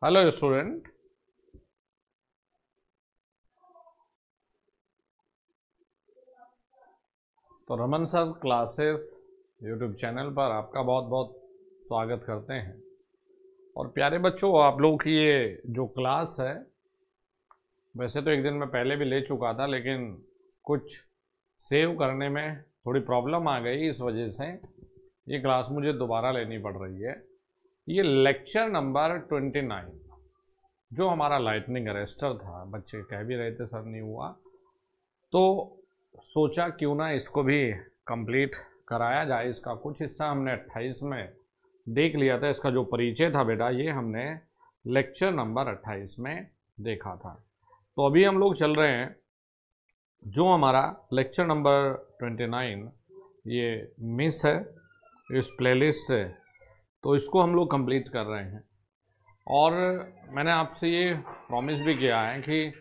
Hello student. तो Raman sir classes YouTube channel पर आपका बहुत बहुत स्वागत करते हैं। और प्यारे बच्चों, आप लोगों की ये जो क्लास है, वैसे तो एक दिन मैं पहले भी ले चुका था, लेकिन कुछ सेव करने में थोड़ी प्रॉब्लम आ गई, इस वजह से ये क्लास मुझे दोबारा लेनी पड़ रही है। ये लेक्चर नंबर 29 जो हमारा लाइटनिंग अरेस्टर था, बच्चे कह भी रहे थे सर नहीं हुआ, तो सोचा क्यों ना इसको भी कंप्लीट कराया जाए। इसका कुछ हिस्सा हमने 28 में देख लिया था। इसका जो परिचय था बेटा, ये हमने लेक्चर नंबर 28 में देखा था। तो अभी हम लोग चल रहे हैं जो हमारा लेक्चर नंबर 29, ये मिस है इस प्लेलिस्ट से, तो इसको हम लोग कंप्लीट कर रहे हैं। और मैंने आपसे ये प्रॉमिस भी किया है कि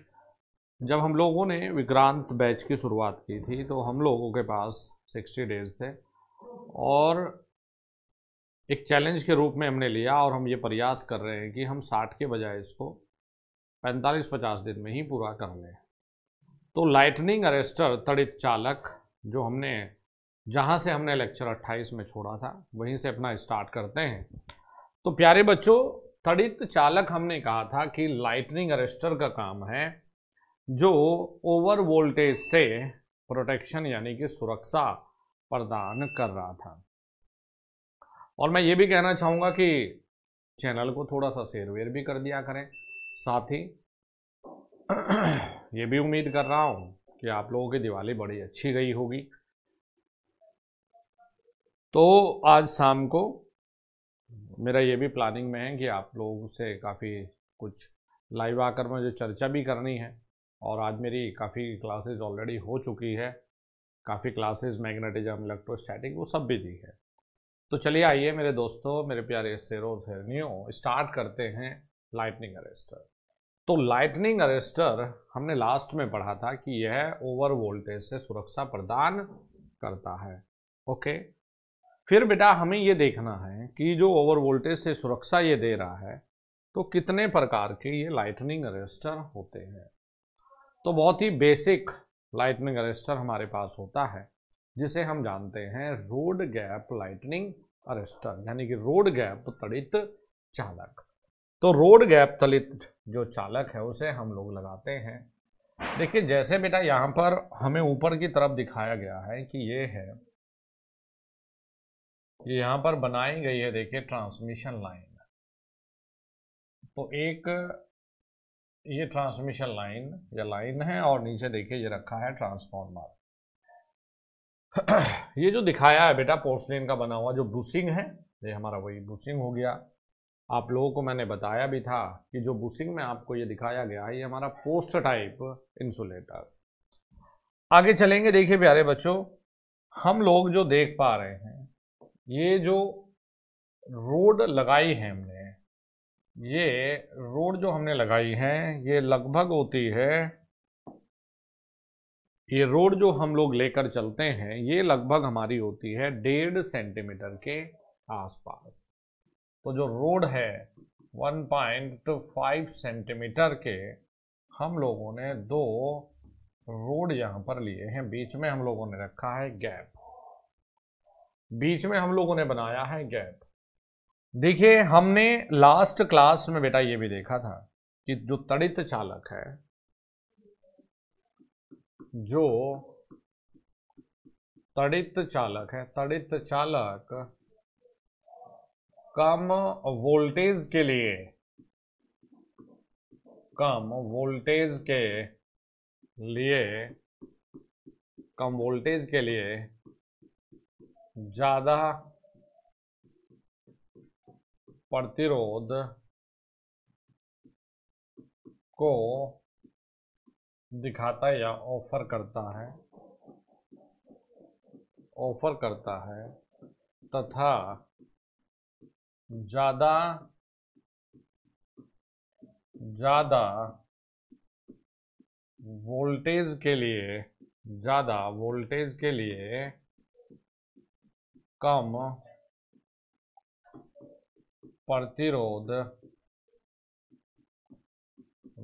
जब हम लोगों ने विक्रांत बैच की शुरुआत की थी तो हम लोगों के पास 60 डेज थे, और एक चैलेंज के रूप में हमने लिया, और हम ये प्रयास कर रहे हैं कि हम 60 के बजाय इसको 45-50 दिन में ही पूरा कर लें। तो लाइटनिंग अरेस्टर तड़ित चालक, जो हमने जहाँ से हमने लेक्चर 28 में छोड़ा था वहीं से अपना स्टार्ट करते हैं। तो प्यारे बच्चों, तड़ित चालक हमने कहा था कि लाइटनिंग अरेस्टर का काम है जो ओवर वोल्टेज से प्रोटेक्शन यानी कि सुरक्षा प्रदान कर रहा था। और मैं ये भी कहना चाहूँगा कि चैनल को थोड़ा सा शेयर वेयर भी कर दिया करें। साथ ही ये भी उम्मीद कर रहा हूँ कि आप लोगों की दिवाली बड़ी अच्छी गई होगी। तो आज शाम को मेरा ये भी प्लानिंग में है कि आप लोगों से काफ़ी कुछ लाइव आकर मुझे चर्चा भी करनी है। और आज मेरी काफ़ी क्लासेस ऑलरेडी हो चुकी है, काफ़ी क्लासेस मैग्नेटिज्म, इलेक्ट्रोस्टैटिक, वो सब भी दी है। तो चलिए आइए मेरे दोस्तों, मेरे प्यारे शेरों शेरनियों, स्टार्ट करते हैं लाइटनिंग अरेस्टर। तो लाइटनिंग अरेस्टर हमने लास्ट में पढ़ा था कि यह ओवर वोल्टेज से सुरक्षा प्रदान करता है। ओके, फिर बेटा हमें ये देखना है कि जो ओवर वोल्टेज से सुरक्षा ये दे रहा है, तो कितने प्रकार के ये लाइटनिंग अरेस्टर होते हैं। तो बहुत ही बेसिक लाइटनिंग अरेस्टर हमारे पास होता है, जिसे हम जानते हैं रोड गैप लाइटनिंग अरेस्टर, यानी कि रोड गैप तड़ित चालक। तो रोड गैप तड़ित जो चालक है उसे हम लोग लगाते हैं। देखिए जैसे बेटा यहाँ पर हमें ऊपर की तरफ दिखाया गया है कि ये है, ये यहाँ पर बनाई गई है, देखिए ट्रांसमिशन लाइन। तो एक ये ट्रांसमिशन लाइन या लाइन है, और नीचे देखिए ये रखा है ट्रांसफार्मर। ये जो दिखाया है बेटा पोर्सलिन का बना हुआ जो बुशिंग है, ये हमारा वही बुशिंग हो गया। आप लोगों को मैंने बताया भी था कि जो बुशिंग में आपको ये दिखाया गया है, ये हमारा पोस्ट टाइप इंसुलेटर। आगे चलेंगे, देखिए प्यारे बच्चों, हम लोग जो देख पा रहे हैं, ये जो रोड लगाई है हमने, ये रोड जो हमने लगाई है ये लगभग होती है, ये रोड जो हम लोग लेकर चलते हैं ये लगभग हमारी होती है 1.5 सेंटीमीटर के आसपास। तो जो रोड है 1.5 सेंटीमीटर के हम लोगों ने दो रोड यहाँ पर लिए हैं, बीच में हम लोगों ने रखा है गैप, बीच में हम लोगों ने बनाया है गैप। देखिए हमने लास्ट क्लास में बेटा ये भी देखा था कि जो तड़ित चालक है, जो तड़ित चालक है, तड़ित चालक कम वोल्टेज के लिए, कम वोल्टेज के लिए, कम वोल्टेज के लिए ज्यादा प्रतिरोध को दिखाता है या ऑफर करता है, ऑफर करता है, तथा ज्यादा ज्यादा वोल्टेज के लिए, ज्यादा वोल्टेज के लिए कम प्रतिरोध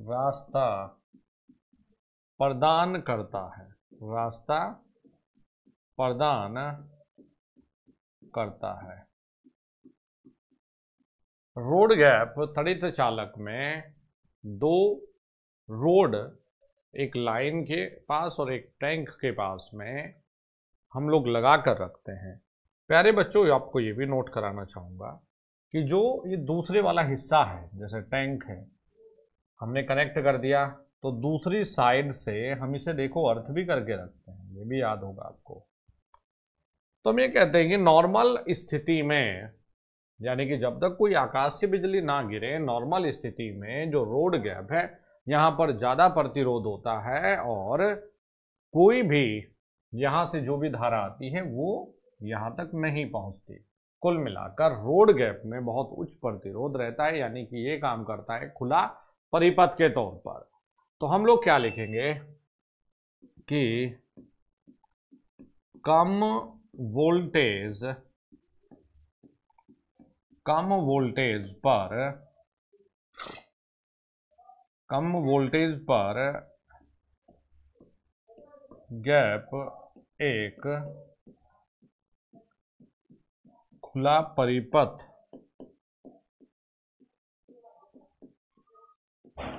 रास्ता प्रदान करता है, रास्ता प्रदान करता है। रोड गैप त्वरित चालक में दो रोड, एक लाइन के पास और एक टैंक के पास में हम लोग लगा कर रखते हैं। प्यारे बच्चों, आपको ये भी नोट कराना चाहूँगा कि जो ये दूसरे वाला हिस्सा है, जैसे टैंक है, हमने कनेक्ट कर दिया, तो दूसरी साइड से हम इसे देखो अर्थ भी करके रखते हैं, ये भी याद होगा आपको। तो हम ये कहते हैं कि नॉर्मल स्थिति में, यानी कि जब तक कोई आकाश से बिजली ना गिरे, नॉर्मल स्थिति में जो रोड गैप है, यहाँ पर ज़्यादा प्रतिरोध होता है और कोई भी यहाँ से जो भी धारा आती है वो यहाँ तक नहीं पहुँचती। कुल मिलाकर रोड गैप में बहुत उच्च प्रतिरोध रहता है, यानी कि ये काम करता है खुला परिपथ के तौर पर। तो हम लोग क्या लिखेंगे कि कम वोल्टेज पर गैप एक खुला परिपथ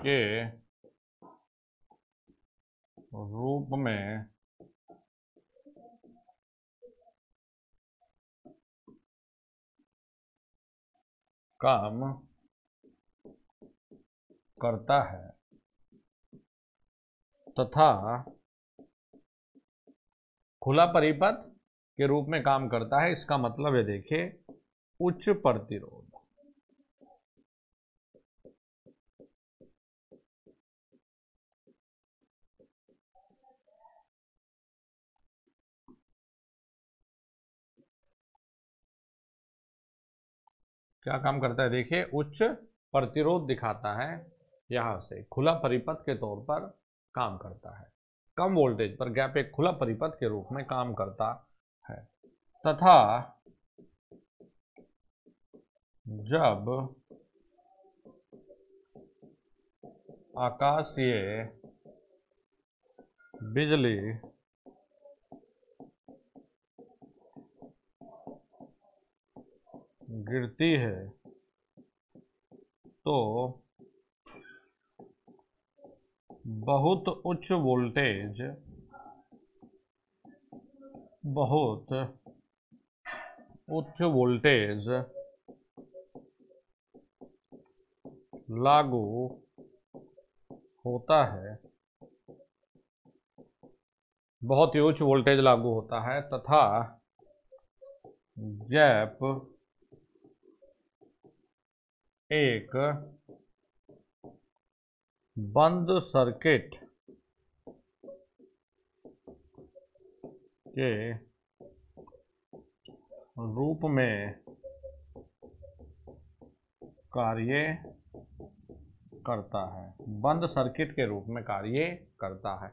के रूप में काम करता है तथा खुला परिपथ के रूप में काम करता है। इसका मतलब है, देखिए, उच्च प्रतिरोध। क्या काम करता है, देखिए, उच्च प्रतिरोध दिखाता है, यहां से खुला परिपथ के तौर पर काम करता है। कम वोल्टेज पर गैप एक खुला परिपथ के रूप में काम करता है तथा जब आकाशीय बिजली गिरती है तो बहुत उच्च वोल्टेज लागू होता है, बहुत ही उच्च वोल्टेज लागू होता है तथा गैप एक बंद सर्किट के रूप में कार्य करता है। बंद सर्किट के रूप में कार्य करता है।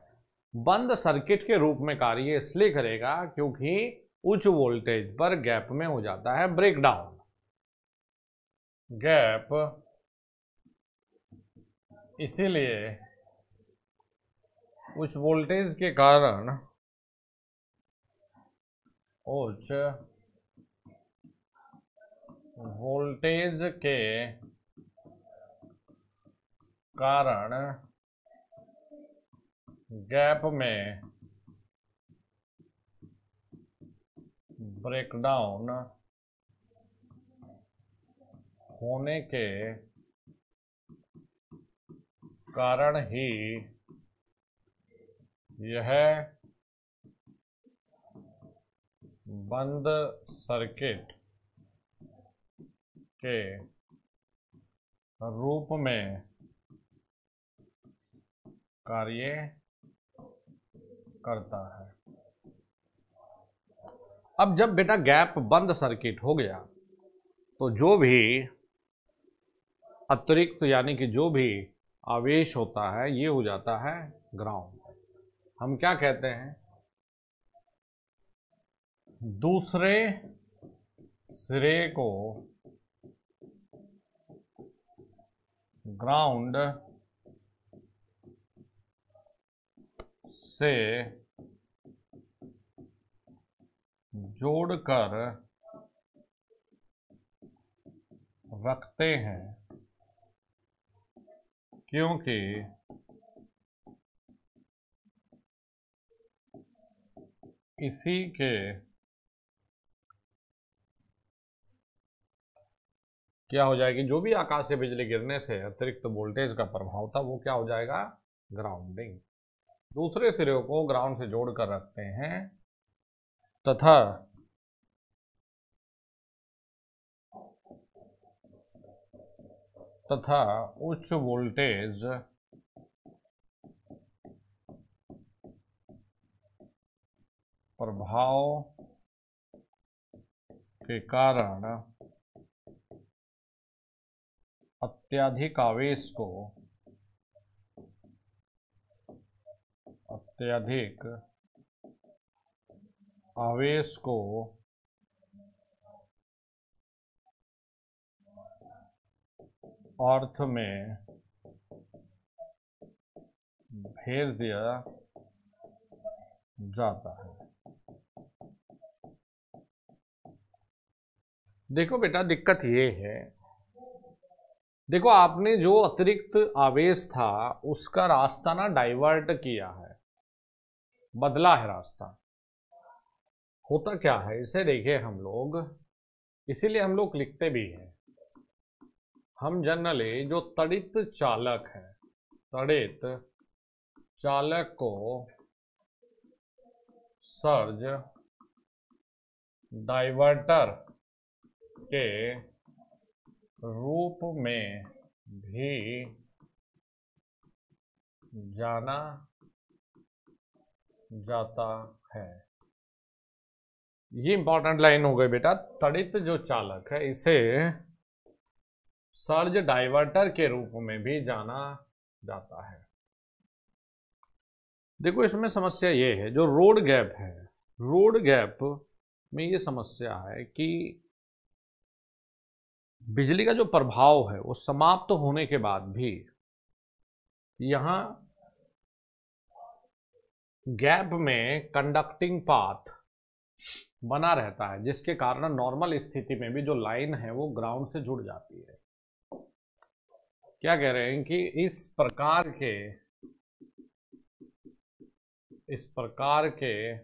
बंद सर्किट के रूप में कार्य इसलिए करेगा क्योंकि उच्च वोल्टेज पर गैप में हो जाता है ब्रेकडाउन। गैप इसीलिए उच्च वोल्टेज के कारण गैप में ब्रेकडाउन होने के कारण ही यह बंद सर्किट के रूप में कार्य करता है। अब जब बेटा गैप बंद सर्किट हो गया तो जो भी अतिरिक्त, यानी कि जो भी आवेश होता है, ये हो जाता है ग्राउंड। हम क्या कहते हैं, दूसरे सिरे को ग्राउंड से जोड़कर रखते हैं, क्योंकि इसी के क्या हो जाएगी, जो भी आकाश से बिजली गिरने से अतिरिक्त वोल्टेज का प्रभाव था वो क्या हो जाएगा, ग्राउंडिंग। दूसरे सिरे को ग्राउंड से जोड़कर रखते हैं तथा उच्च वोल्टेज प्रभाव के कारण अत्यधिक आवेश को अर्थ में भेज दिया जाता है। देखो बेटा, दिक्कत ये है, देखो आपने जो अतिरिक्त आवेश था उसका रास्ता ना डाइवर्ट किया है, बदला है रास्ता। होता क्या है, इसे देखिए हम लोग, इसीलिए हम लोग लिखते भी हैं। हम जनरली जो तड़ित चालक को सर्ज डाइवर्टर के रूप में भी जाना जाता है। ये इंपॉर्टेंट लाइन हो गई बेटा। तड़ित जो चालक है इसे सर्ज डाइवर्टर के रूप में भी जाना जाता है। देखो इसमें समस्या ये है, जो रोड गैप है, रोड गैप में ये समस्या है कि बिजली का जो प्रभाव है वो समाप्त होने के बाद भी यहां गैप में कंडक्टिंग पाथ बना रहता है, जिसके कारण नॉर्मल स्थिति में भी जो लाइन है वो ग्राउंड से जुड़ जाती है। क्या कह रहे हैं कि इस प्रकार के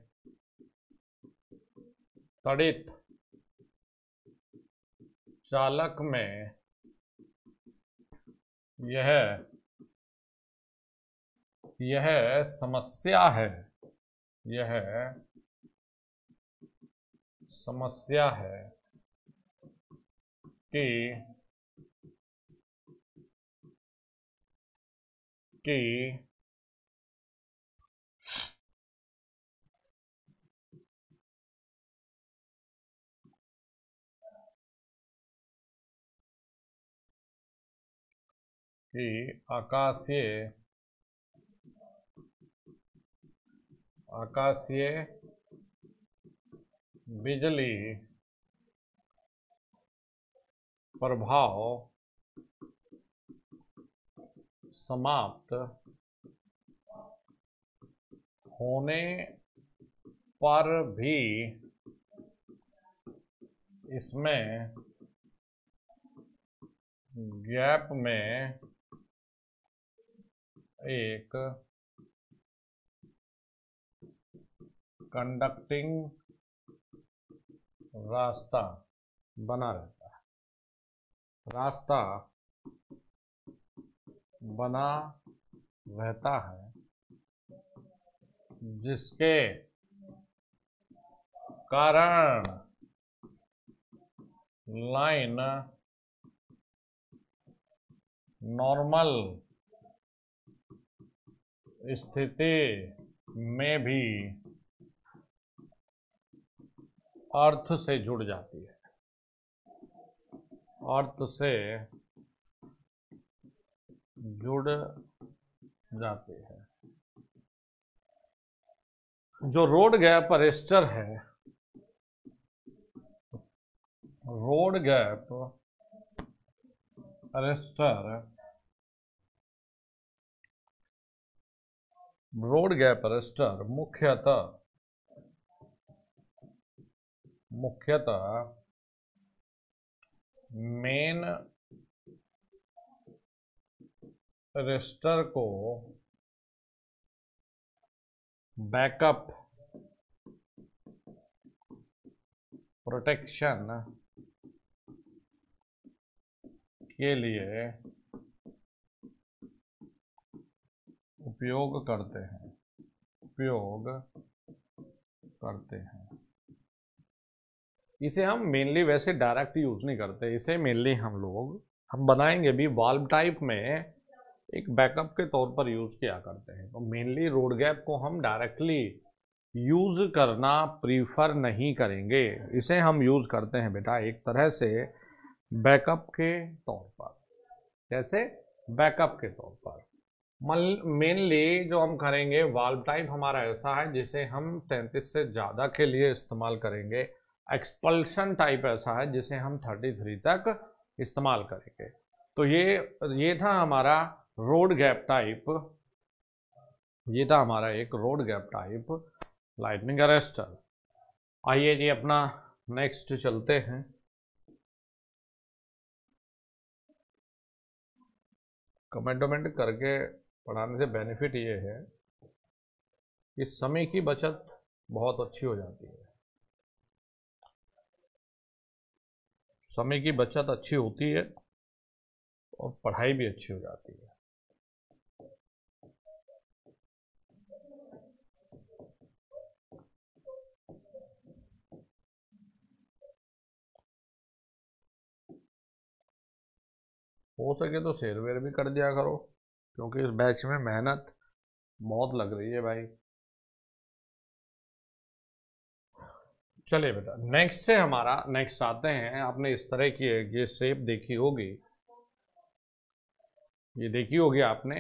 तड़ित चालक में यह समस्या है कि आकाशीय बिजली प्रभाव समाप्त होने पर भी इसमें गैप में एक कंडक्टिंग रास्ता बना रहता है, जिसके कारण लाइन नॉर्मल स्थिति में भी अर्थ से जुड़ जाती है, जो रोड गैप अरेस्टर है, रोड गैप अरेस्टर मुख्यतः मेन अरेस्टर को बैकअप प्रोटेक्शन के लिए उपयोग करते हैं। इसे हम मेनली वैसे डायरेक्ट यूज नहीं करते, इसे मेनली हम बनाएंगे भी वाल्व टाइप में एक बैकअप के तौर पर यूज किया करते हैं। तो मेनली रोड गैप को हम डायरेक्टली यूज करना प्रीफर नहीं करेंगे, इसे हम यूज करते हैं बेटा एक तरह से बैकअप के तौर पर। जैसे बैकअप के तौर पर मेनली जो हम करेंगे वाल्व टाइप हमारा ऐसा है जिसे हम 33 से ज़्यादा के लिए इस्तेमाल करेंगे। एक्सपल्शन टाइप ऐसा है जिसे हम 33 तक इस्तेमाल करेंगे। तो ये था हमारा रोड गैप टाइप, ये था हमारा एक road gap type lightning arrester. आइए जी अपना नेक्स्ट चलते हैं। कमेंट करके पढ़ाने से बेनिफिट ये है कि समय की बचत बहुत अच्छी हो जाती है, समय की बचत अच्छी होती है और पढ़ाई भी अच्छी हो जाती है। हो सके तो शेयर वेयर भी कर दिया करो, क्योंकि इस बैच में मेहनत बहुत लग रही है भाई। चलिए बेटा नेक्स्ट है हमारा, नेक्स्ट आते हैं। आपने इस तरह की ये शेप देखी होगी, ये देखी होगी आपने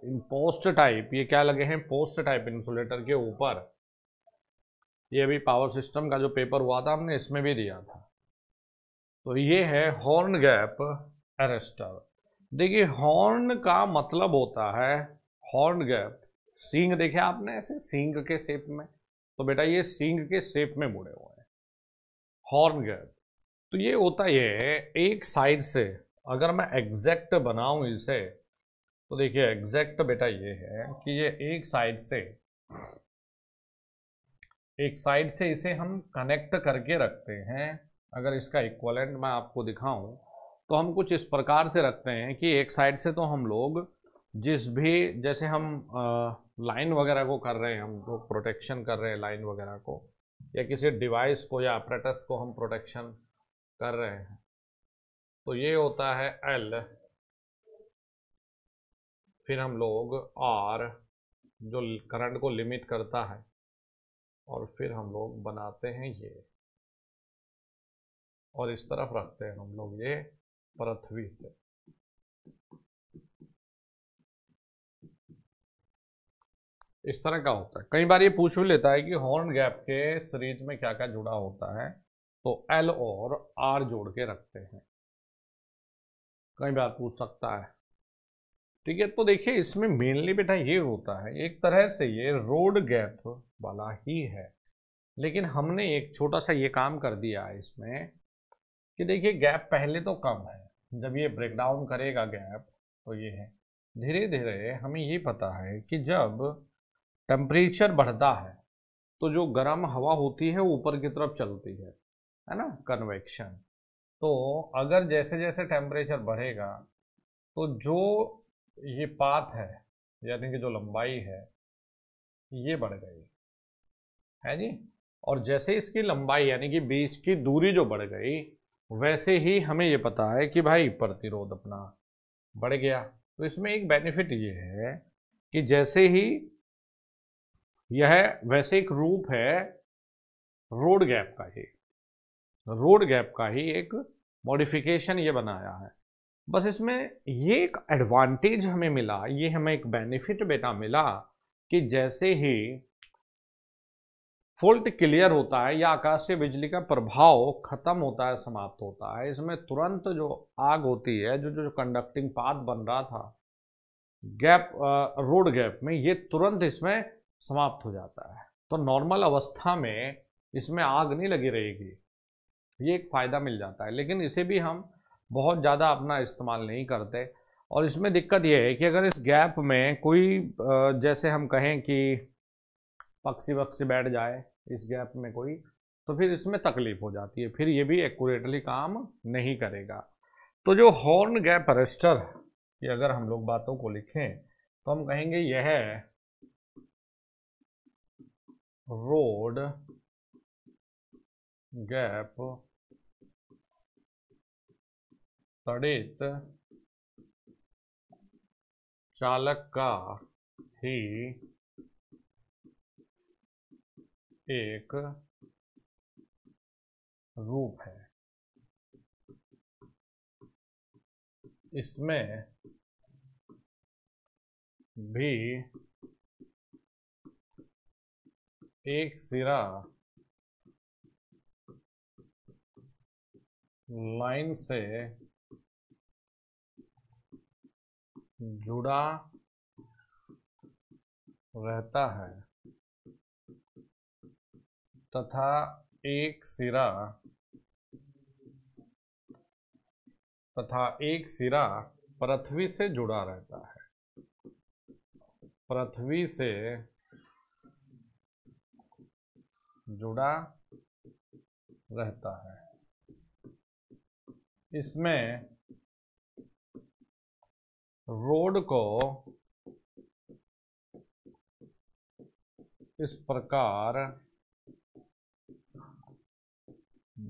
इन पोस्ट टाइप, ये क्या लगे हैं पोस्ट टाइप इंसुलेटर के ऊपर। ये अभी पावर सिस्टम का जो पेपर हुआ था हमने इसमें भी दिया था। तो ये है हॉर्न गैप अरेस्टर। देखिए हॉर्न का मतलब होता है हॉर्न गैप, सींग देखे आपने ऐसे सींग के शेप में, तो बेटा ये सींग के शेप में मुड़े हुए हैं हॉर्न गैप। तो ये होता ये है एक साइड से, अगर मैं एग्जैक्ट बनाऊं इसे तो देखिए एग्जैक्ट बेटा ये है कि ये एक साइड से इसे हम कनेक्ट करके रखते हैं। अगर इसका इक्वलेंट मैं आपको दिखाऊं तो हम कुछ इस प्रकार से रखते हैं कि एक साइड से तो हम लोग जिस भी, जैसे हम लाइन वगैरह को कर रहे हैं, हम लोग प्रोटेक्शन कर रहे हैं लाइन वगैरह को, या किसी डिवाइस को या अपरेटस को हम प्रोटेक्शन कर रहे हैं, तो ये होता है एल, फिर हम लोग आर जो करंट को लिमिट करता है, और फिर हम लोग बनाते हैं ये, और इस तरफ रखते हैं हम लोग ये पृथ्वी से। इस तरह का होता है। कई बार ये पूछ भी लेता है कि हॉर्न गैप के सीरीज में क्या क्या जुड़ा होता है, तो एल और आर जोड़ के रखते हैं, कई बार पूछ सकता है। ठीक है, तो देखिए इसमें मेनली बेटा ये होता है एक तरह से ये रोड गैप वाला ही है, लेकिन हमने एक छोटा सा ये काम कर दिया है इसमें कि देखिए गैप पहले तो कम है, जब ये ब्रेक डाउन करेगा गैप तो ये है, धीरे धीरे हमें ये पता है कि जब टेम्परेचर बढ़ता है तो जो गर्म हवा होती है ऊपर की तरफ चलती है ना, कन्वेक्शन। तो अगर जैसे जैसे टेम्परेचर बढ़ेगा तो जो ये पाथ है, यानी कि जो लंबाई है ये बढ़ गई है जी, और जैसे इसकी लंबाई यानी कि बीच की दूरी जो बढ़ गई, वैसे ही हमें ये पता है कि भाई प्रतिरोध अपना बढ़ गया। तो इसमें एक बेनिफिट ये है कि जैसे ही यह, वैसे एक रूप है रोड गैप का ही एक मॉडिफिकेशन ये बनाया है। बस इसमें ये एक एडवांटेज हमें मिला, ये हमें एक बेनिफिट बेटा मिला कि जैसे ही फॉल्ट क्लियर होता है या आकाशीय बिजली का प्रभाव खत्म होता है, समाप्त होता है, इसमें तुरंत जो आग होती है, जो कंडक्टिंग पाथ बन रहा था, गैप, रोड गैप में ये तुरंत इसमें समाप्त हो जाता है। तो नॉर्मल अवस्था में इसमें आग नहीं लगी रहेगी, ये एक फ़ायदा मिल जाता है। लेकिन इसे भी हम बहुत ज़्यादा अपना इस्तेमाल नहीं करते। और इसमें दिक्कत ये है कि अगर इस गैप में कोई जैसे हम कहें कि पक्षी वक्षी बैठ जाए इस गैप में कोई, तो फिर इसमें तकलीफ हो जाती है, फिर ये भी एक्यूरेटली काम नहीं करेगा। तो जो हॉर्न गैप अरेस्टर की अगर हम लोग बातों को लिखें तो हम कहेंगे यह रोड गैप तड़ित चालक का ही एक रूप है। इसमें भी एक सिरा लाइन से जुड़ा रहता है तथा एक सिरा पृथ्वी से जुड़ा रहता है। पृथ्वी से जुड़ा रहता है। इसमें रोड को इस प्रकार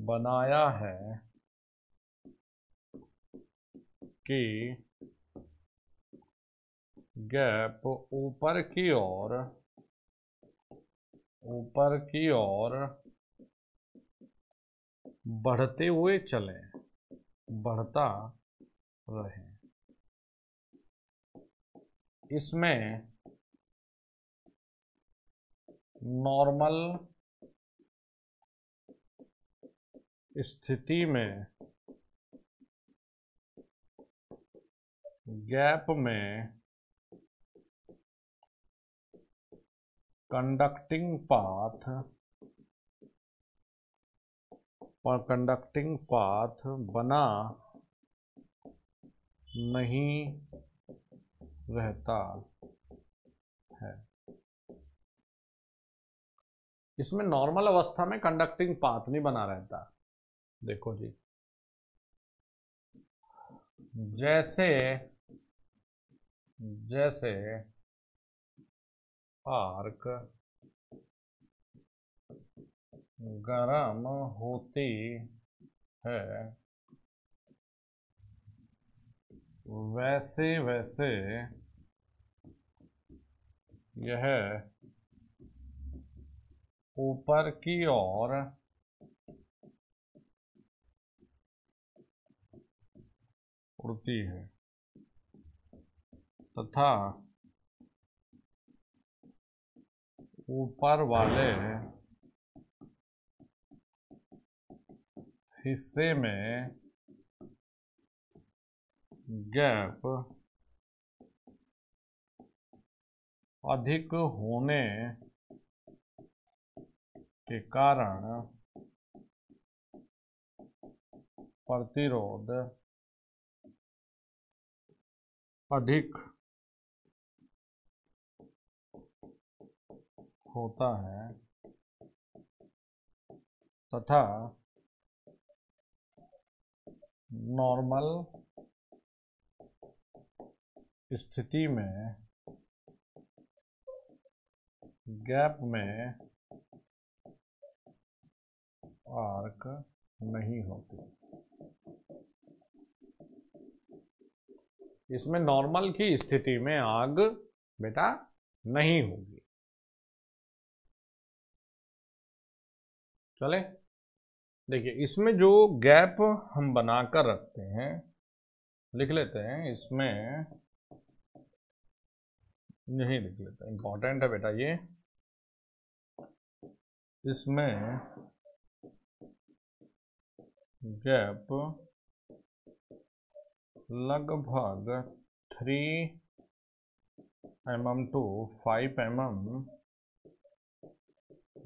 बनाया है कि गैप ऊपर की ओर बढ़ते हुए चले, बढ़ता रहे। इसमें नॉर्मल स्थिति में गैप में कंडक्टिंग पाथ बना नहीं रहता है। इसमें नॉर्मल अवस्था में कंडक्टिंग पाथ नहीं बना रहता। देखो जी, जैसे आर्क गर्म होती है वैसे यह ऊपर की ओर उड़ती है तथा ऊपर वाले हिस्से में गैप अधिक होने के कारण प्रतिरोध अधिक होता है तथा नॉर्मल स्थिति में गैप में आर्क नहीं होती। इसमें नॉर्मल की स्थिति में आग बेटा नहीं होगी। चले, देखिए इसमें जो गैप हम बनाकर रखते हैं लिख लेते हैं। इसमें यही लिख लेते हैं, इंपॉर्टेंट है बेटा ये। इसमें गैप लगभग 3 mm to 5 mm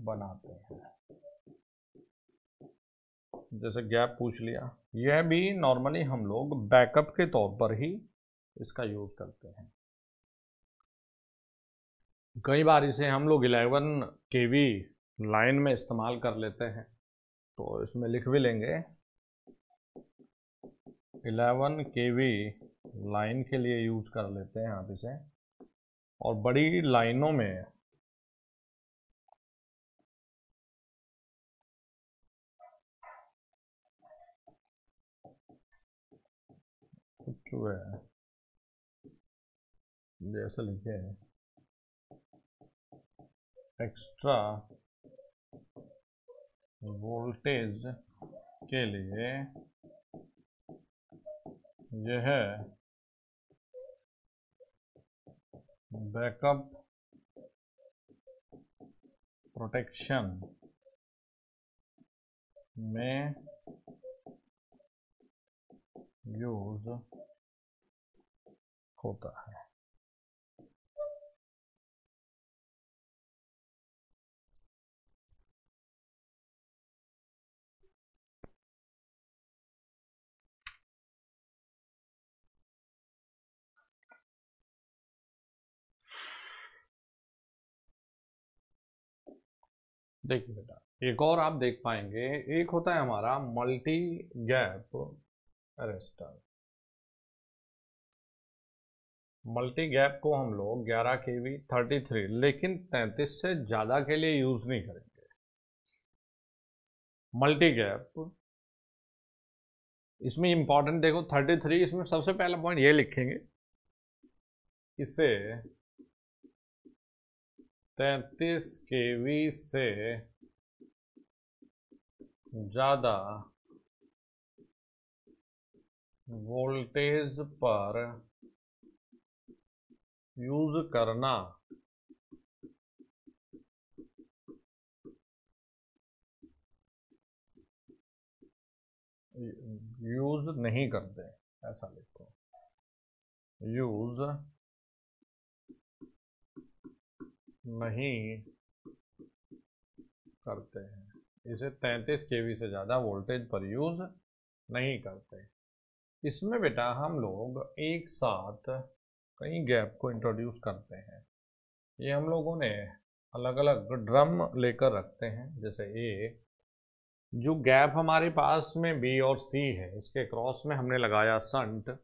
बनाते हैं। जैसे गैप पूछ लिया, यह भी नॉर्मली हम लोग बैकअप के तौर पर ही इसका यूज करते हैं। कई बार इसे हम लोग 11 kV लाइन में इस्तेमाल कर लेते हैं, तो इसमें लिख भी लेंगे 11 kV लाइन के लिए यूज कर लेते हैं आप इसे। और बड़ी लाइनों में कुछ है जैसे लिखे एक्स्ट्रा वोल्टेज के लिए यह बैकअप प्रोटेक्शन में यूज होता है। देखिए बेटा, एक और आप देख पाएंगे, एक होता है हमारा multi gap arrester. Multi gap को हम लोग 11 kV 33 लेकिन 33 से ज़्यादा के लिए यूज़ नहीं करेंगे। मल्टी गैप इसमें इंपॉर्टेंट देखो 33, इसमें सबसे पहला पॉइंट ये लिखेंगे, इसे 33 kV से ज़्यादा वोल्टेज पर यूज करना यूज नहीं करते, ऐसा लिखो, यूज नहीं करते हैं। इसे 33 kV से ज़्यादा वोल्टेज पर यूज नहीं करते। इसमें बेटा हम लोग एक साथ कई गैप को इंट्रोड्यूस करते हैं। ये हम लोगों ने अलग अलग ड्रम लेकर रखते हैं। जैसे ए जो गैप हमारे पास में बी और सी है, इसके क्रॉस में हमने लगाया संट,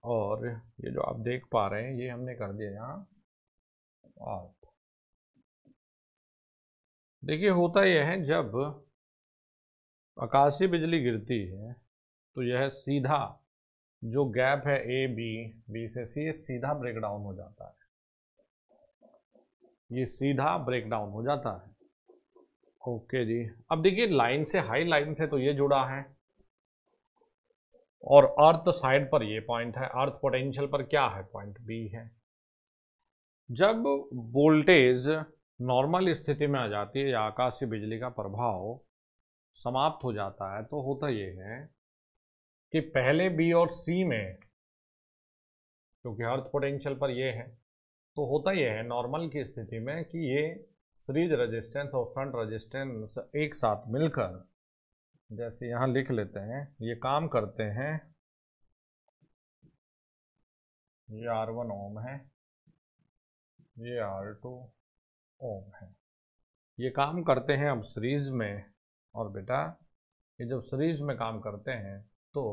और ये जो आप देख पा रहे हैं ये हमने कर दिया यहाँ आर्ट। देखिए होता यह है, जब आकाशीय बिजली गिरती है तो यह सीधा जो गैप है ए बी, बी से सी, सीधा ब्रेक डाउन हो जाता है। ये सीधा ब्रेक डाउन हो जाता है। ओके जी, अब देखिए लाइन से, हाई लाइन से तो ये जुड़ा है, और अर्थ साइड पर ये पॉइंट है। अर्थ पोटेंशियल पर क्या है, पॉइंट बी है। जब वोल्टेज नॉर्मल स्थिति में आ जाती है या आकाशीय बिजली का प्रभाव समाप्त हो जाता है, तो होता ये है कि पहले बी और सी में, क्योंकि अर्थ पोटेंशियल पर ये है, तो होता यह है नॉर्मल की स्थिति में कि ये सीरीज रेजिस्टेंस और फ्रंट रेजिस्टेंस एक साथ मिलकर, जैसे यहां लिख लेते हैं, ये काम करते हैं। ये R1 ओम है, ये R2 ओम है। ये काम करते हैं अब सीरीज में। और बेटा ये जब सीरीज में काम करते हैं तो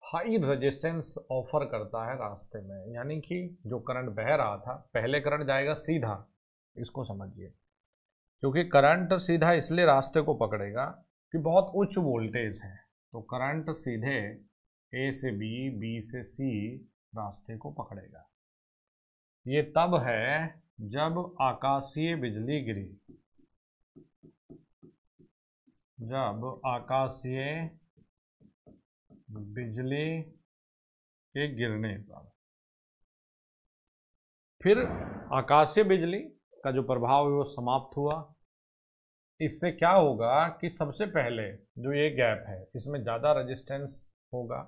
हाई रेजिस्टेंस ऑफर करता है रास्ते में, यानी कि जो करंट बह रहा था, पहले करंट जाएगा सीधा, इसको समझिए, क्योंकि करंट सीधा इसलिए रास्ते को पकड़ेगा कि बहुत उच्च वोल्टेज है, तो करंट सीधे ए से बी, बी से सी रास्ते को पकड़ेगा। ये तब है जब आकाशीय बिजली गिरी, जब आकाशीय बिजली के गिरने पर, फिर आकाशीय बिजली का जो प्रभाव है वो समाप्त हुआ। इससे क्या होगा कि सबसे पहले जो ये गैप है इसमें ज़्यादा रेजिस्टेंस होगा,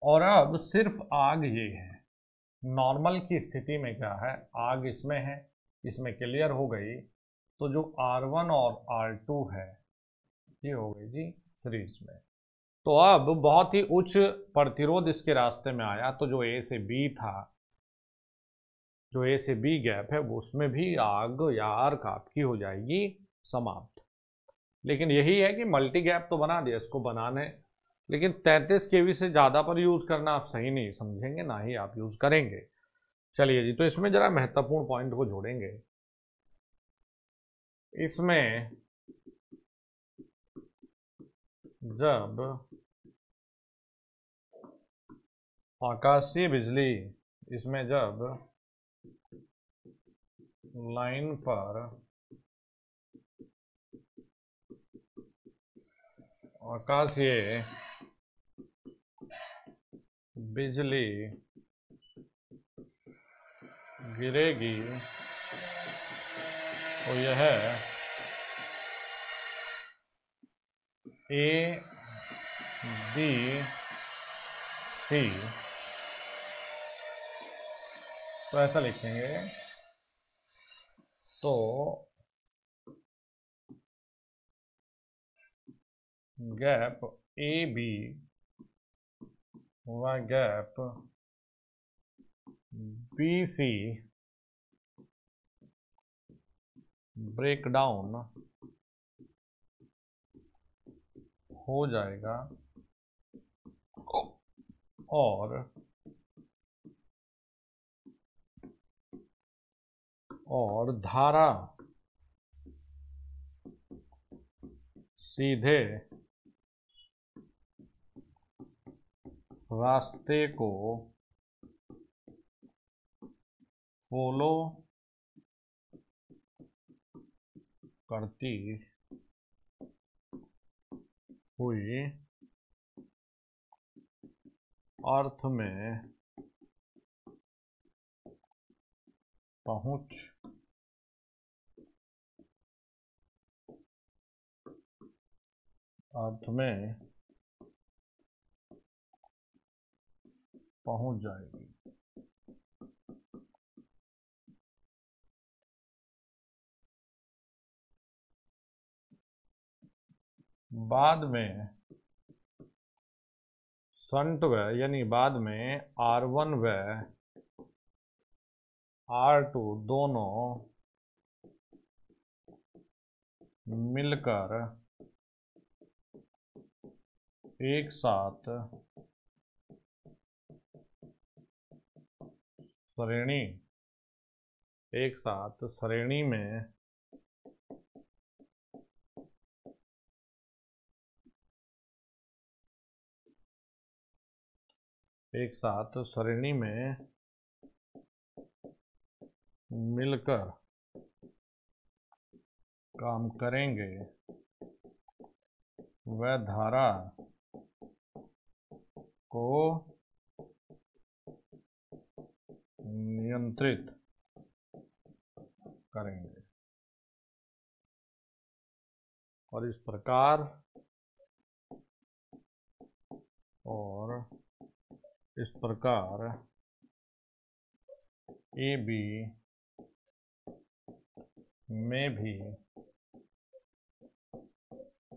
और अब सिर्फ आग ये है। नॉर्मल की स्थिति में क्या है, आग इसमें है, इसमें क्लियर हो गई, तो जो R1 और R2 है ये हो गई जी सीरीज में। तो अब बहुत ही उच्च प्रतिरोध इसके रास्ते में आया, तो जो A से B था, जो A से B गैप है वो उसमें भी आग या आर्क आपकी हो जाएगी समाप्त। लेकिन यही है कि मल्टी गैप तो बना दिया इसको बनाने, लेकिन 33 केवी से ज़्यादा पर यूज़ करना आप सही नहीं समझेंगे, ना ही आप यूज़ करेंगे। चलिए जी, तो इसमें ज़रा महत्वपूर्ण पॉइंट को जोड़ेंगे। इसमें जब आकाशीय बिजली, इसमें जब लाइन पर आकाशीय बिजली गिरेगी तो यह A B C, तो ऐसा लिखेंगे। तो गैप AB व गैप BC ब्रेक डाउन हो जाएगा और धारा सीधे रास्ते को फॉलो करती हुई अर्थ में पहुंच जाएगी। बाद में शंट व यानी बाद में R1 व R2 दोनों मिलकर एक साथ श्रेणी में मिलकर काम करेंगे, वह धारा को नियंत्रित करेंगे। और इस प्रकार AB में भी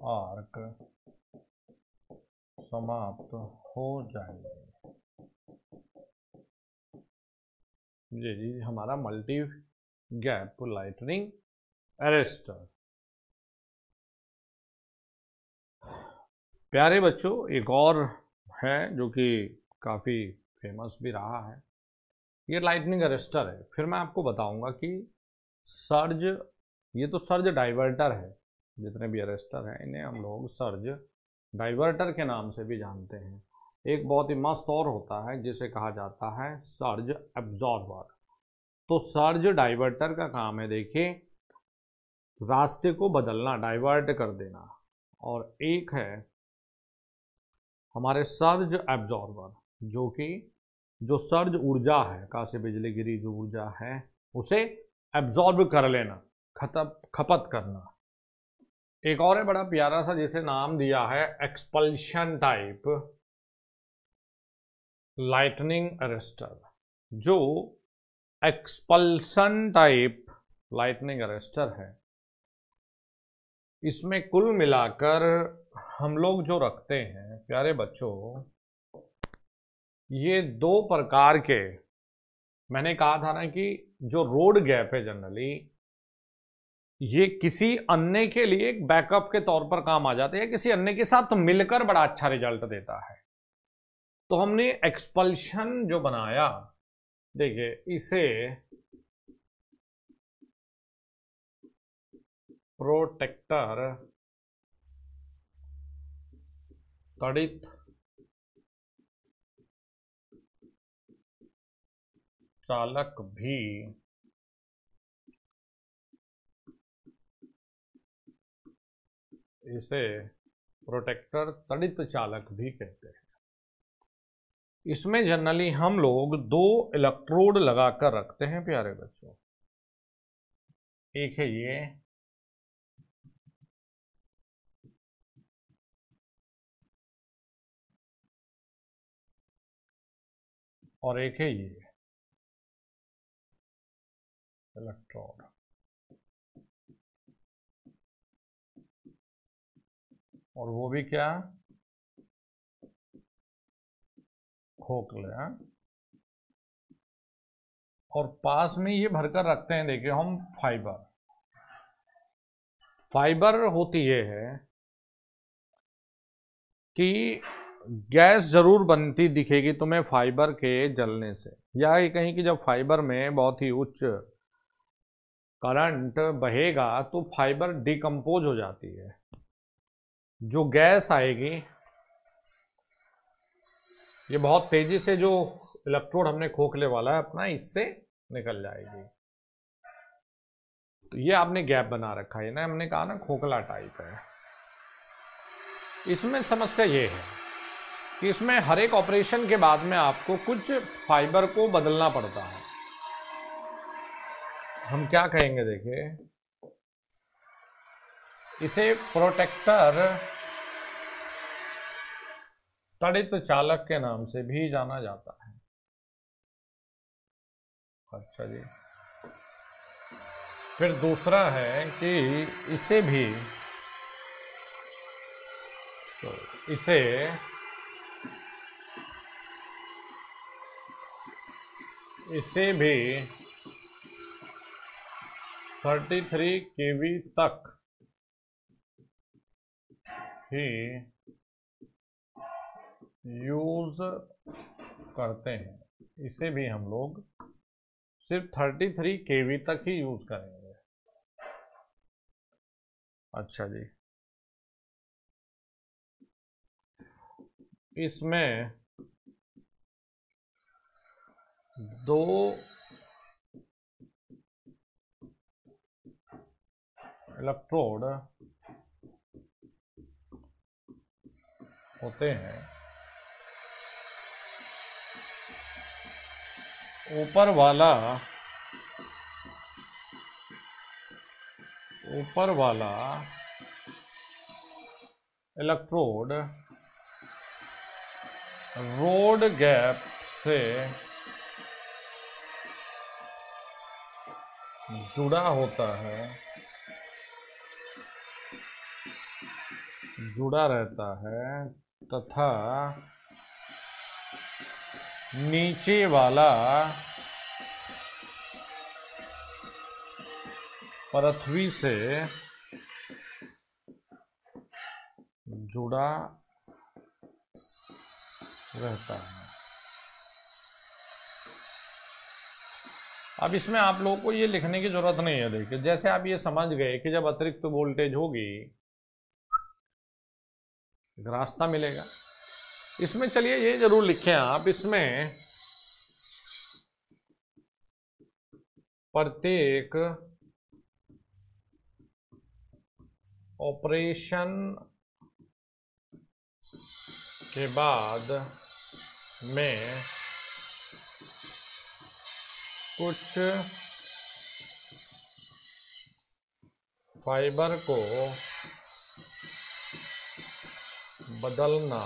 आर्क समाप्त हो जाएंगे। जी हमारा मल्टी गैप लाइटनिंग अरेस्टर। प्यारे बच्चों, एक और है जो कि काफ़ी फेमस भी रहा है, ये लाइटनिंग अरेस्टर है। फिर मैं आपको बताऊंगा कि सर्ज, ये तो सर्ज डाइवर्टर है, जितने भी अरेस्टर हैं इन्हें हम लोग सर्ज डाइवर्टर के नाम से भी जानते हैं। एक बहुत ही मस्त और होता है जिसे कहा जाता है सर्ज एब्जॉर्बर। तो सर्ज डाइवर्टर का काम है, देखिए, रास्ते को बदलना, डाइवर्ट कर देना। और एक है हमारे सर्ज एब्जॉर्बर, जो सर्ज ऊर्जा है, आकाशीय बिजली गिरी जो ऊर्जा है उसे एब्जॉर्ब कर लेना, खपत करना। एक और है बड़ा प्यारा सा, जिसे नाम दिया है एक्सपल्शन टाइप लाइटनिंग अरेस्टर, जो एक्सपल्सन टाइप लाइटनिंग अरेस्टर है, इसमें कुल मिलाकर हम लोग जो रखते हैं प्यारे बच्चों, ये दो प्रकार के, मैंने कहा था ना कि जो रोड गैप है जनरली ये किसी अन्य के लिए एक बैकअप के तौर पर काम आ जाते हैं, किसी अन्य के साथ मिलकर बड़ा अच्छा रिजल्ट देता है। तो हमने एक्सपल्शन जो बनाया, देखिए इसे प्रोटेक्टर तड़ित चालक भी इसे प्रोटेक्टर तड़ित चालक भी कहते हैं। इसमें जनरली हम लोग दो इलेक्ट्रोड लगाकर रखते हैं प्यारे बच्चों। एक है ये, और एक है ये इलेक्ट्रोड। और वो भी क्या, खोखले। और पास में ये भरकर रखते हैं, देखिए हम फाइबर। फाइबर होती ये है कि गैस जरूर बनती दिखेगी तुम्हें फाइबर के जलने से, या ये कहीं कि जब फाइबर में बहुत ही उच्च करंट बहेगा तो फाइबर डिकम्पोज हो जाती है। जो गैस आएगी ये बहुत तेजी से, जो इलेक्ट्रोड हमने खोखले वाला है अपना, इससे निकल जाएगी। तो ये आपने गैप बना रखा है ना, हमने कहा ना खोखला टाइप है। इसमें समस्या ये है कि इसमें हर एक ऑपरेशन के बाद में आपको कुछ फाइबर को बदलना पड़ता है। हम क्या कहेंगे, देखिए इसे प्रोटेक्टर तड़ित चालक के नाम से भी जाना जाता है। अच्छा जी। फिर दूसरा है कि इसे भी, तो इसे भी 33 केवी तक ही यूज करते हैं। इसे भी हम लोग सिर्फ 33 केवी तक ही यूज करेंगे। अच्छा जी। इसमें दो इलेक्ट्रोड होते हैं। ऊपर वाला इलेक्ट्रोड रोड गैप से जुड़ा होता है, जुड़ा रहता है, तथा नीचे वाला पृथ्वी से जुड़ा रहता है। अब इसमें आप लोगों को ये लिखने की जरूरत नहीं है। देखिए जैसे आप ये समझ गए कि जब अतिरिक्त वोल्टेज होगी एक रास्ता मिलेगा। इसमें चलिए ये जरूर लिखें आप, इसमें प्रत्येक ऑपरेशन के बाद में कुछ फाइबर को बदलना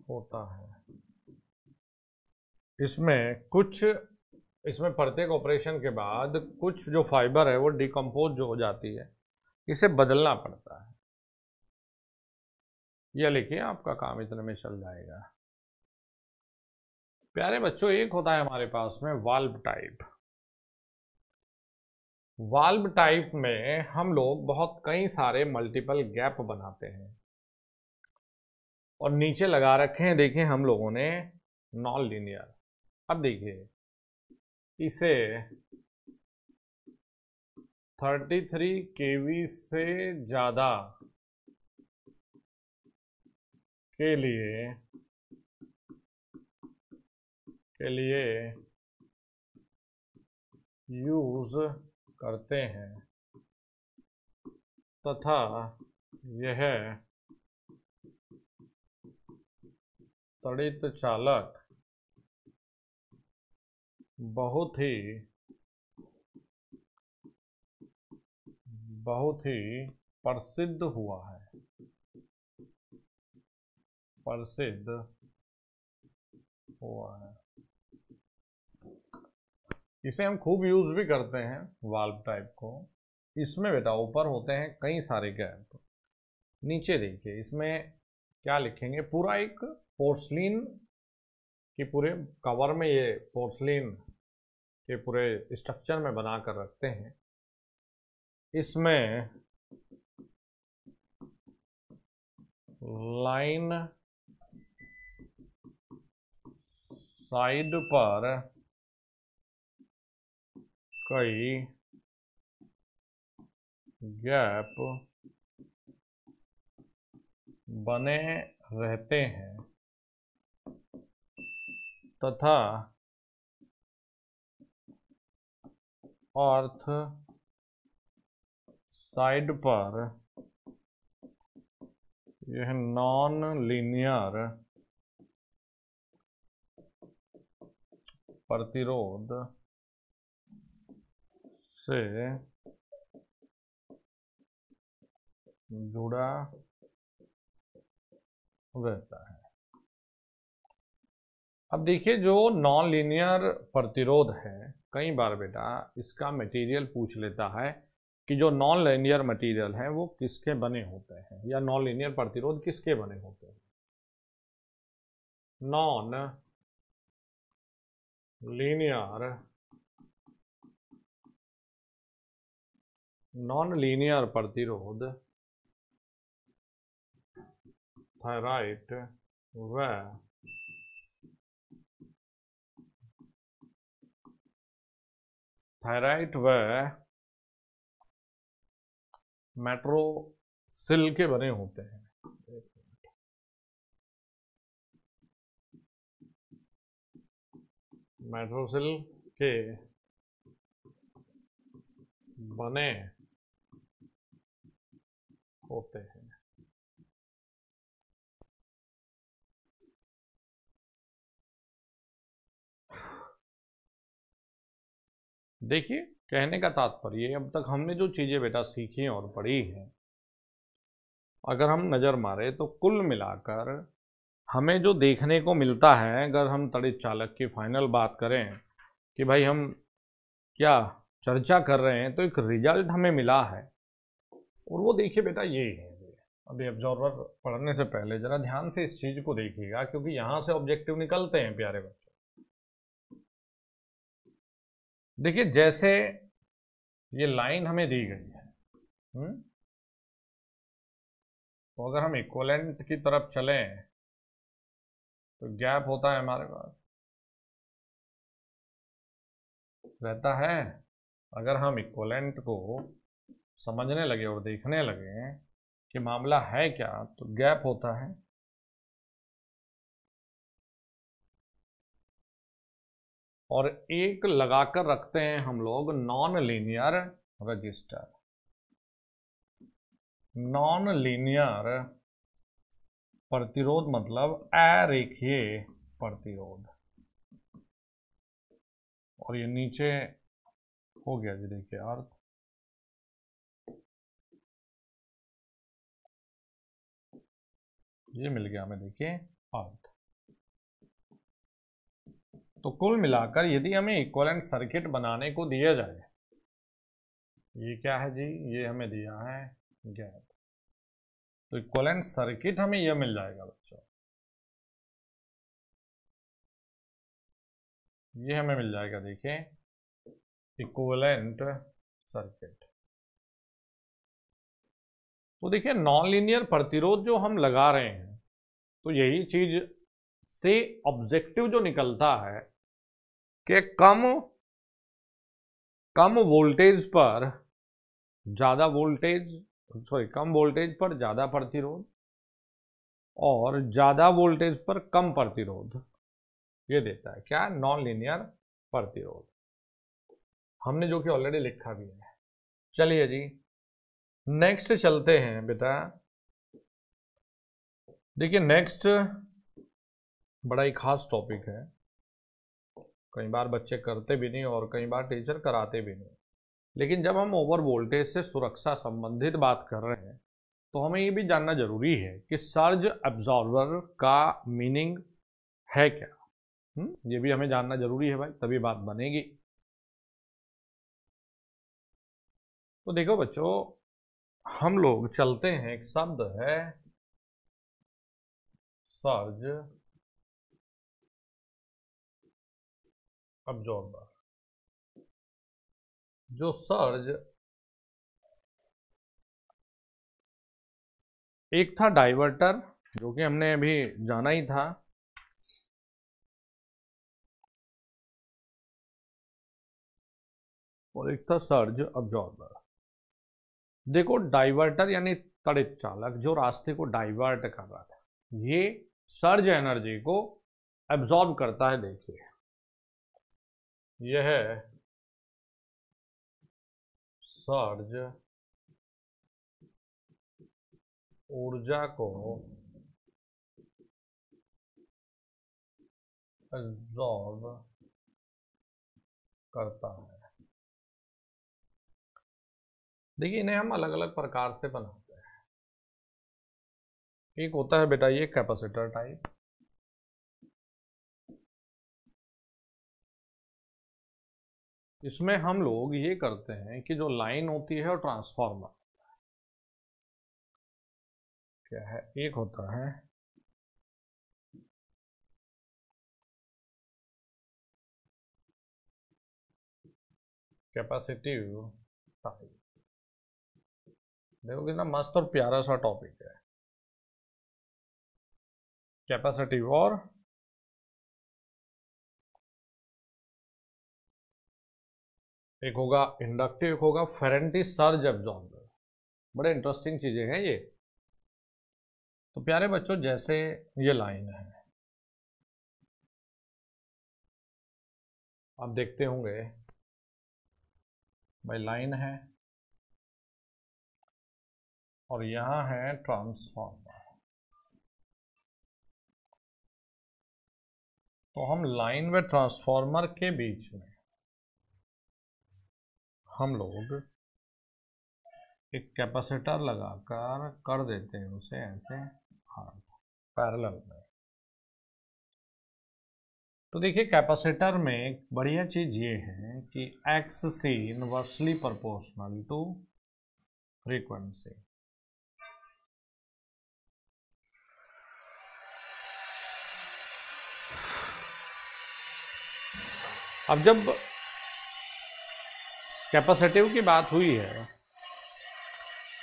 होता है। इसमें प्रत्येक ऑपरेशन के बाद कुछ जो फाइबर है वो डिकम्पोज जो हो जाती है, इसे बदलना पड़ता है। यह लिखिए, आपका काम इतने में चल जाएगा। प्यारे बच्चों, एक होता है हमारे पास में वाल्व टाइप। वाल्व टाइप में हम लोग बहुत कई सारे मल्टीपल गैप बनाते हैं और नीचे लगा रखे हैं, देखिए हम लोगों ने नॉन लीनियर। अब देखिए इसे 33 केवी से ज्यादा के लिए यूज करते हैं तथा यह तड़ित चालक बहुत ही प्रसिद्ध हुआ है। इसे हम खूब यूज भी करते हैं वाल्व टाइप को। इसमें बेटा ऊपर होते हैं कई सारे गैप, नीचे देखिए इसमें क्या लिखेंगे, पूरा एक पोर्सलिन के पूरे कवर में, ये पोर्सलिन के पूरे स्ट्रक्चर में बना कर रखते हैं। इसमें लाइन साइड पर कई गैप बने रहते हैं तथा अर्थ साइड पर यह नॉन लीनियर प्रतिरोध से जुड़ा रहता है। अब देखिए जो नॉन लीनियर प्रतिरोध है, कई बार बेटा इसका मटेरियल पूछ लेता है कि जो नॉन लीनियर मटेरियल है वो किसके बने होते हैं, या नॉन लीनियर प्रतिरोध किसके बने होते हैं। नॉन लीनियर प्रतिरोध थायराइड व मेट्रोसिल के बने होते हैं। मेट्रोसिल के बने होते हैं। देखिए कहने का तात्पर्य, अब तक हमने जो चीजें बेटा सीखी और पढ़ी हैं, अगर हम नजर मारे तो कुल मिलाकर हमें जो देखने को मिलता है, अगर हम तड़ित चालक की फाइनल बात करें कि भाई हम क्या चर्चा कर रहे हैं, तो एक रिजल्ट हमें मिला है। और वो देखिए बेटा ये है, अभी ऑब्जर्वर पढ़ने से पहले जरा ध्यान से इस चीज को देखिएगा, क्योंकि यहां से ऑब्जेक्टिव निकलते हैं प्यारे बच्चों। देखिए जैसे ये लाइन हमें दी गई है, तो अगर हम इक्विवेलेंट की तरफ चलें तो गैप होता है हमारे पास, रहता है। अगर हम इक्विवेलेंट को समझने लगे और देखने लगे कि मामला है क्या, तो गैप होता है। और एक लगाकर रखते हैं हम लोग non linear register. Non linear प्रतिरोध मतलब अरेखीय प्रतिरोध। और ये नीचे हो गया जी, देखिए अर्थ, ये मिल गया हमें, देखिए अर्थ। तो कुल मिलाकर यदि हमें इक्विवेलेंट सर्किट बनाने को दिया जाए, ये क्या है जी, ये हमें दिया है गैप, तो इक्विवेलेंट सर्किट हमें यह मिल जाएगा बच्चों, ये हमें मिल जाएगा, देखिए इक्विवेलेंट सर्किट। तो देखिए नॉन लीनियर प्रतिरोध जो हम लगा रहे हैं, तो यही चीज से ऑब्जेक्टिव जो निकलता है कि कम वोल्टेज पर ज्यादा वोल्टेज, सॉरी कम वोल्टेज पर ज्यादा प्रतिरोध और ज्यादा वोल्टेज पर कम प्रतिरोध, ये देता है क्या, नॉन लीनियर प्रतिरोध, हमने जो कि ऑलरेडी लिखा भी है। चलिए जी नेक्स्ट चलते हैं बेटा। देखिए नेक्स्ट बड़ा ही खास टॉपिक है, कई बार बच्चे करते भी नहीं और कई बार टीचर कराते भी नहीं, लेकिन जब हम ओवर वोल्टेज से सुरक्षा संबंधित बात कर रहे हैं तो हमें ये भी जानना जरूरी है कि सर्ज एब्जॉर्बर का मीनिंग है क्या। ये भी हमें जानना जरूरी है भाई, तभी बात बनेगी। तो देखो बच्चों, हम लोग चलते हैं, एक शब्द है सर्ज एब्जॉर्बर। जो सर्ज, एक था डाइवर्टर जो कि हमने अभी जाना ही था, और एक था सर्ज एब्जॉर्बर। देखो डाइवर्टर यानी त्वरित चालक जो रास्ते को डाइवर्ट कर रहा था, ये सर्ज एनर्जी को एब्जॉर्ब करता है। देखिए यह है सर्ज ऊर्जा को एब्जॉर्ब करता है। देखिए इन्हें हम अलग अलग प्रकार से बनाते हैं। एक होता है बेटा ये कैपेसिटर टाइप, इसमें हम लोग ये करते हैं कि जो लाइन होती है और ट्रांसफार्मर क्या है, एक होता है कैपेसिटिव टाइप। देखो कितना मस्त और प्यारा सा टॉपिक है कैपेसिटिव। और एक होगा इंडक्टिव, एक होगा फेरेंटी सर्ज एब्जॉर्बर। बड़े इंटरेस्टिंग चीजें हैं ये। तो प्यारे बच्चों जैसे ये लाइन है, आप देखते होंगे भाई, लाइन है और यहां है ट्रांसफार्मर। तो हम लाइन व ट्रांसफार्मर के बीच में हम लोग एक कैपेसिटर लगाकर कर देते हैं उसे ऐसे पैरेलल में। तो देखिए कैपेसिटर में एक बढ़िया चीज ये है कि X C inversely proportional to frequency. अब जब कैपेसिटिव की बात हुई है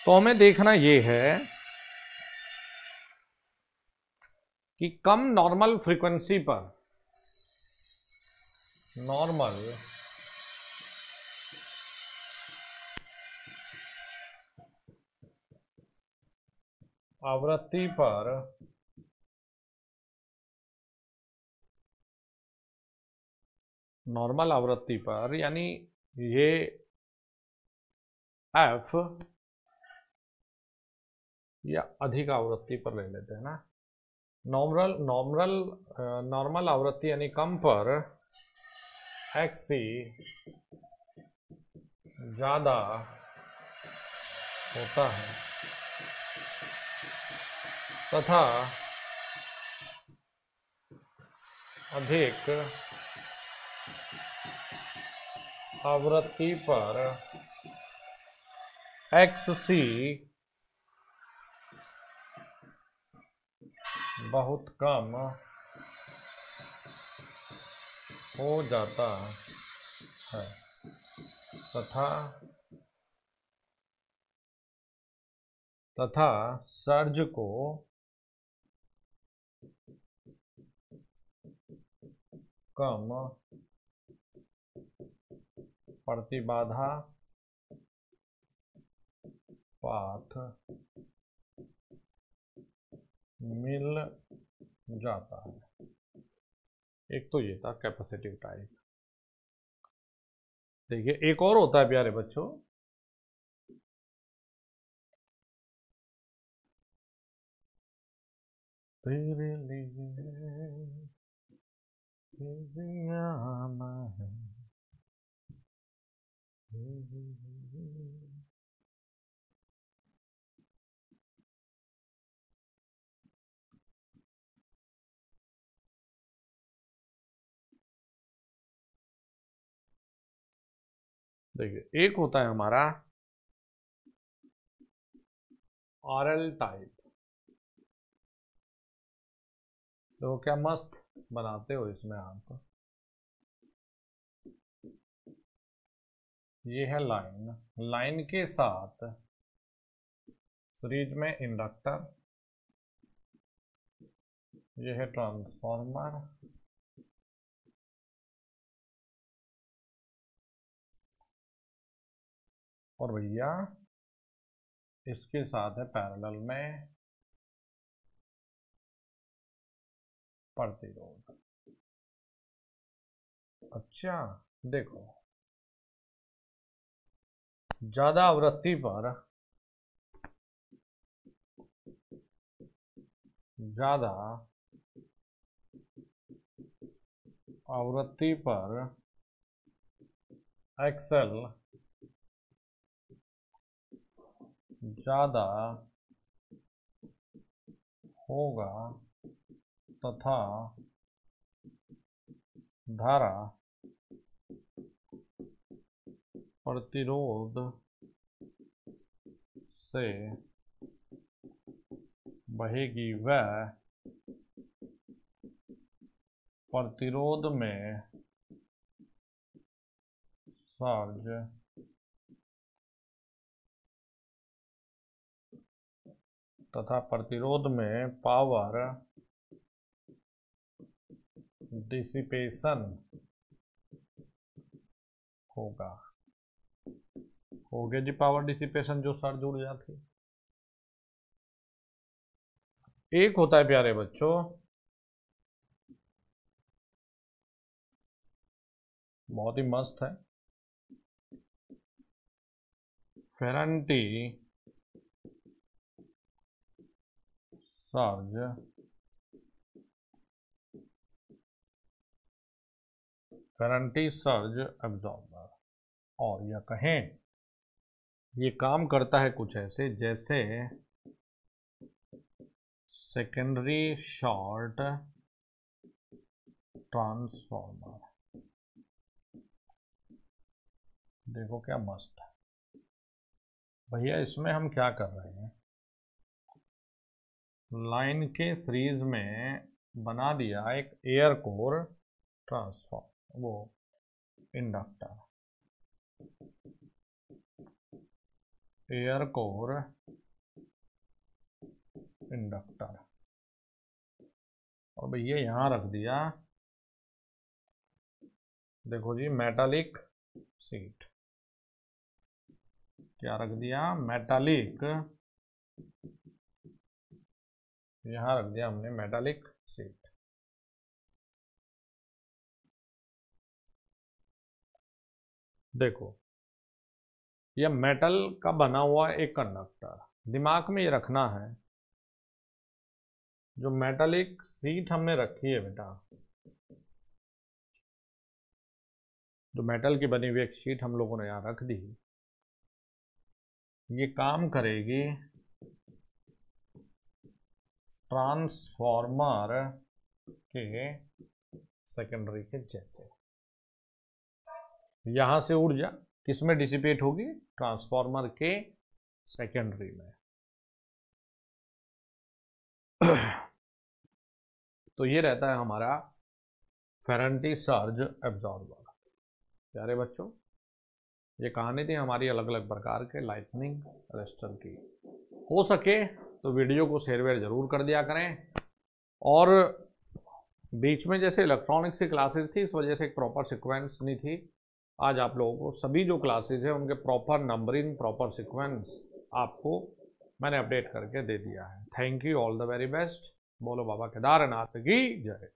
तो हमें देखना ये है कि कम नॉर्मल फ्रीक्वेंसी पर, नॉर्मल आवृत्ति पर नॉर्मल आवृत्ति पर, यानी ये एफ या अधिक आवृत्ति पर ले लेते हैं ना, नॉर्मल आवृत्ति यानी कम पर एक्स सी ज्यादा होता है तथा अधिक आवृत्ति पर XC बहुत कम हो जाता है तथा सर्ज को कम प्रतिबाधा पाथ मिल जाता है। एक तो ये था कैपेसिटिव टाइप। देखिए एक और होता है प्यारे बच्चों, तेरे लिए आना है। देखिए एक होता है हमारा RL टाइप। तो क्या मस्त बनाते हो इसमें आप। ये है लाइन, लाइन के साथ सीरीज में इंडक्टर, ये है ट्रांसफार्मर, और भैया इसके साथ है पैरेलल में प्रतिरोध। अच्छा देखो, ज्यादा आवृत्ति पर ज्यादा आवृत्ति पर XL ज्यादा होगा तथा धारा प्रतिरोध से बहेगी वह प्रतिरोध में सर्ज तथा प्रतिरोध में पावर डिसिपेशन होगा। हो गया जी पावर डिसिपेशन, जो सर्ज ऊर्जा थी। एक होता है प्यारे बच्चों बहुत ही मस्त है, फेरेंटी सर्ज फेरेंटी सर्ज एब्जॉर्बर। और या कहें ये काम करता है कुछ ऐसे जैसे सेकेंडरी शॉर्ट ट्रांसफार्मर। देखो क्या मस्त है भैया। इसमें हम क्या कर रहे हैं, लाइन के सीरीज में बना दिया एक एयर कोर ट्रांसफार्मर, वो इंडक्टर, एयर कोर इंडक्टर। और भैया यहां रख दिया, देखो जी मेटालिक सीट। क्या रख दिया, मेटालिक, यहां रख दिया हमने मेटालिक सीट। देखो यह मेटल का बना हुआ एक कंडक्टर, दिमाग में ये रखना है, जो मेटालिक सीट हमने रखी है बेटा, जो मेटल की बनी हुई एक शीट हम लोगों ने यहां रख दी, ये काम करेगी ट्रांसफार्मर के सेकेंडरी के जैसे। यहाँ से ऊर्जा किस में डिसिपेट होगी? ट्रांसफार्मर के सेकेंडरी में। तो ये रहता है हमारा फेरेंटी सर्ज एब्जॉर्बर। प्यारे बच्चों, ये कहानी थी हमारी अलग अलग प्रकार के लाइटनिंग अरेस्टर की। हो सके तो वीडियो को शेयर वेयर जरूर कर दिया करें। और बीच में जैसे इलेक्ट्रॉनिक्स की क्लासेस थी, इस वजह से एक प्रॉपर सीक्वेंस नहीं थी। आज आप लोगों को सभी जो क्लासेस है उनके प्रॉपर नंबरिंग, प्रॉपर सीक्वेंस आपको मैंने अपडेट करके दे दिया है। Thank you, all the very best. बोलो बाबा केदारनाथ की जय।